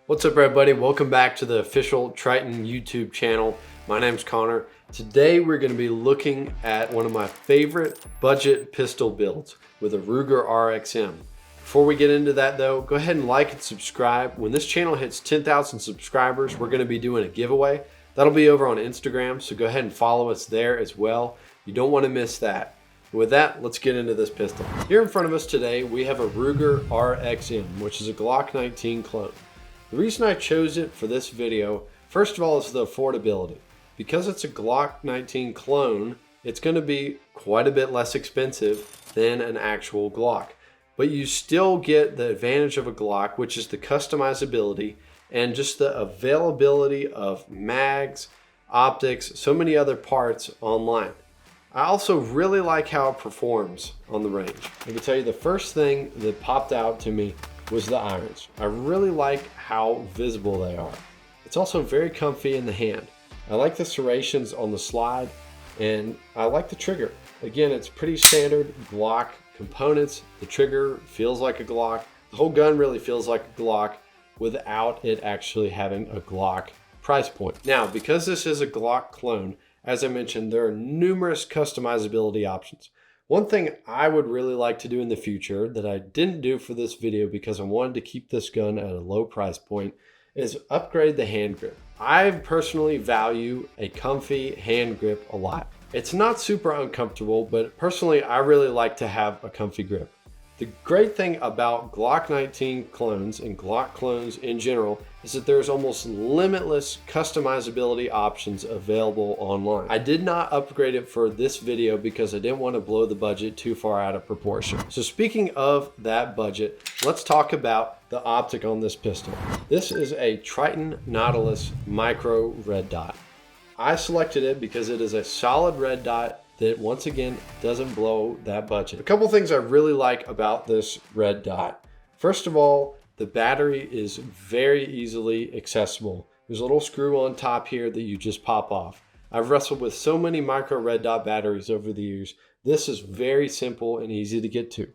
What's up, everybody? Welcome back to the official Triton YouTube channel. My name's Connor. Today we're going to be looking at one of my favorite budget pistol builds with a Ruger RXM. Before we get into that though, go ahead and like and subscribe. When this channel hits 10,000 subscribers, we're going to be doing a giveaway. That'll be over on Instagram, so go ahead and follow us there as well. You don't want to miss that. With that, let's get into this pistol. Here in front of us today, we have a Ruger RXM, which is a Glock 19 clone. The reason I chose it for this video, first of all, is the affordability. Because it's a Glock 19 clone, it's going to be quite a bit less expensive than an actual Glock. But you still get the advantage of a Glock, which is the customizability and just the availability of mags, optics, so many other parts online. I also really like how it performs on the range. I can tell you the first thing that popped out to me was the irons. I really like how visible they are. It's also very comfy in the hand. I like the serrations on the slide, and I like the trigger. Again, it's pretty standard Glock components. The trigger feels like a Glock. The whole gun really feels like a Glock without it actually having a Glock price point. Now, because this is a Glock clone, as I mentioned, there are numerous customizability options. One thing I would really like to do in the future that I didn't do for this video because I wanted to keep this gun at a low price point is upgrade the hand grip. I personally value a comfy hand grip a lot. It's not super uncomfortable, but personally I really like to have a comfy grip. The great thing about Glock 19 clones and Glock clones in general is that there's almost limitless customizability options available online. I did not upgrade it for this video because I didn't want to blow the budget too far out of proportion. So speaking of that budget, let's talk about the optic on this pistol. This is a Triton Nautilus Micro Red Dot. I selected it because it is a solid red dot that once again doesn't blow that budget. A couple things I really like about this red dot. First of all, the battery is very easily accessible. There's a little screw on top here that you just pop off. I've wrestled with so many micro red dot batteries over the years. This is very simple and easy to get to.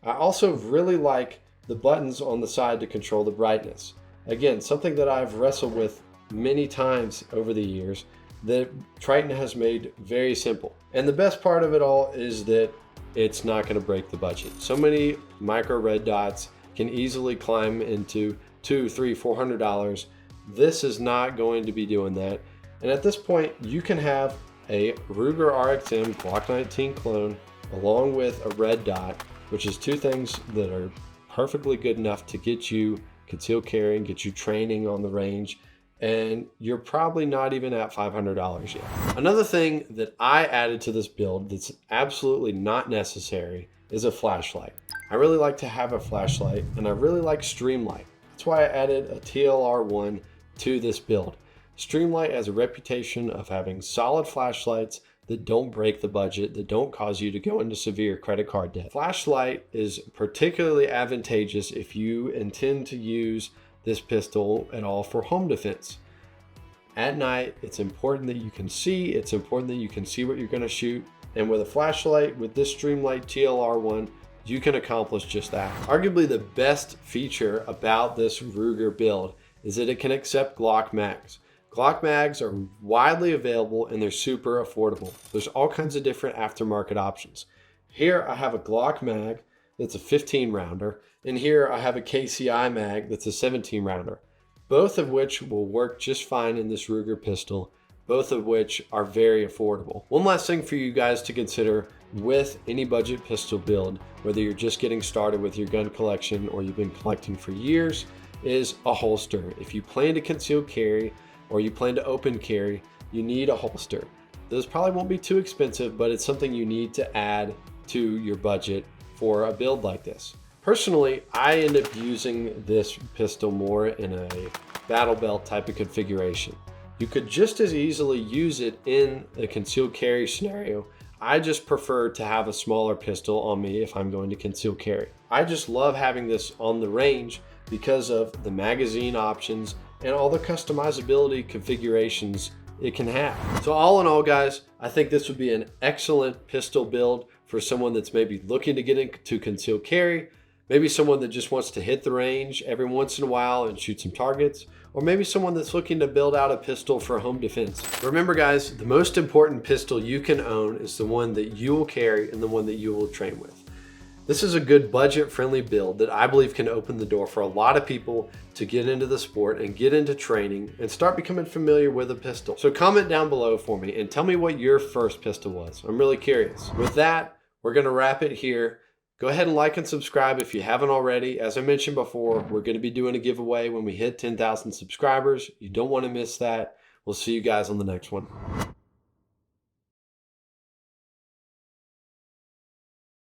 I also really like the buttons on the side to control the brightness. Again, something that I've wrestled with many times over the years that Triton has made very simple. And the best part of it all is that it's not going to break the budget. So many micro red dots can easily climb into $200, $300, $400. This is not going to be doing that. And at this point, you can have a Ruger RXM Glock 19 clone along with a red dot, which is two things that are perfectly good enough to get you concealed carrying, get you training on the range, and you're probably not even at $500 yet. Another thing that I added to this build that's absolutely not necessary is a flashlight. I really like to have a flashlight, and I really like Streamlight. That's why I added a TLR1 to this build. Streamlight has a reputation of having solid flashlights that don't break the budget, that don't cause you to go into severe credit card debt. Flashlight is particularly advantageous if you intend to use this pistol at all for home defense. At night, it's important that you can see, it's important that you can see what you're going to shoot, and with a flashlight, with this Streamlight TLR1, you can accomplish just that. Arguably the best feature about this Ruger build is that it can accept Glock mags. Glock mags are widely available and they're super affordable. There's all kinds of different aftermarket options. Here I have a Glock mag that's a 15 rounder, and here I have a KCI mag that's a 17 rounder, both of which will work just fine in this Ruger pistol, both of which are very affordable. One last thing for you guys to consider with any budget pistol build, whether you're just getting started with your gun collection or you've been collecting for years, is a holster. If you plan to conceal carry or you plan to open carry, you need a holster. Those probably won't be too expensive, but it's something you need to add to your budget for a build like this. Personally, I end up using this pistol more in a battle belt type of configuration. You could just as easily use it in a concealed carry scenario. I just prefer to have a smaller pistol on me if I'm going to conceal carry. I just love having this on the range because of the magazine options and all the customizability configurations it can have. So all in all, guys, I think this would be an excellent pistol build for someone that's maybe looking to get into concealed carry, Maybe someone that just wants to hit the range every once in a while and shoot some targets, or maybe someone that's looking to build out a pistol for home defense. Remember guys, the most important pistol you can own is the one that you will carry and the one that you will train with. This is a good budget-friendly build that I believe can open the door for a lot of people to get into the sport and get into training and start becoming familiar with a pistol. So comment down below for me and tell me what your first pistol was. I'm really curious. With that, we're gonna wrap it here. Go ahead and like and subscribe if you haven't already. As I mentioned before, we're gonna be doing a giveaway when we hit 10,000 subscribers. You don't wanna miss that. We'll see you guys on the next one.